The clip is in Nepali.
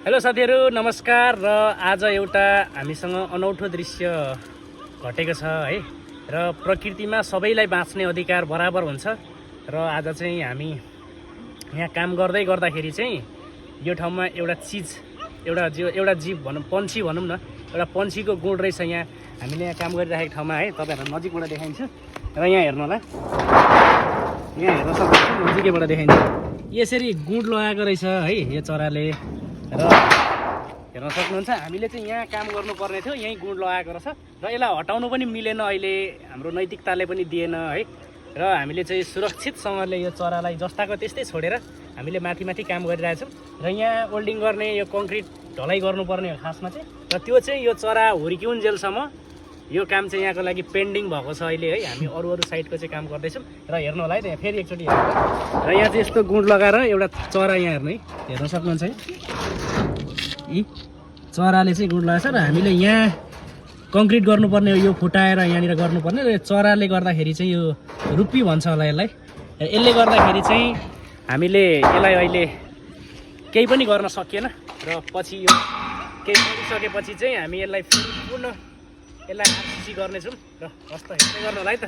हेलो साथीहरु नमस्कार र आज एउटा हामीसँग अनौठो दृश्य घटेको छ है र प्रकृतिमा सबैलाई बाँच्ने अधिकार बराबर हुन्छ र आज चाहिँ हामी यहाँ काम गर्दै गर्दाखेरि चाहिँ यो ठाउँमा एउटा जीव भनौँ पन्छी भनौँ न एउटा पन्छीको गुण रहेछ यहाँ हामीले यहाँ काम गरिरहेको ठाउँमा है तपाईहरुलाई नजिकबाट देखाइन्छ र यहाँ हेर्नु होला यहाँ हेर्न सक्नुहुन्छ नजिकैबाट देखाइन्छ यसरी गुड लगाएको रहेछ है यो चराले र हेर्न सक्नुहुन्छ हामीले चाहिँ यहाँ काम गर्नुपर्ने थियो यही गुण लगाएको रहेछ र यसलाई हटाउनु पनि मिलेन अहिले हाम्रो नैतिकताले पनि दिएन है र हामीले चाहिँ सुरक्षितसँगले यो चरालाई जस्ताको त्यस्तै छोडेर हामीले माथि माथि काम गरिरहेछौँ र यहाँ वेल्डिङ गर्ने यो कङ्क्रिट ढलाइ गर्नुपर्ने हो खासमा चाहिँ र त्यो चाहिँ यो चरा हुर्किउन्जेलसम्म यो काम चाहिँ यहाँको लागि पेन्डिङ भएको छ अहिले है हामी अरू साइडको चाहिँ काम गर्दैछौँ र हेर्नु होला है त्यहाँ फेरि एकचोटि हेर्नु र यहाँ चाहिँ यस्तो गुण लगाएर एउटा चरा यहाँ हेर्नु है हेर्न सक्नुहुन्छ है यी चराले चाहिँ गुड लगाएको छ र हामीले यहाँ कङ्क्रिट गर्नुपर्ने यो फुटाएर यहाँनिर गर्नुपर्ने र चराले गर्दाखेरि चाहिँ यो रुप्पी भन्छ होला यसलाई यसले गर्दाखेरि चाहिँ हामीले यसलाई अहिले केही पनि गर्न सकिएन र पछि यो केही गरिसकेपछि चाहिँ हामी यसलाई पूर्ण यसलाई आरसिसी गर्नेछौँ र हस्त हेर्दै गर्नु होला है त।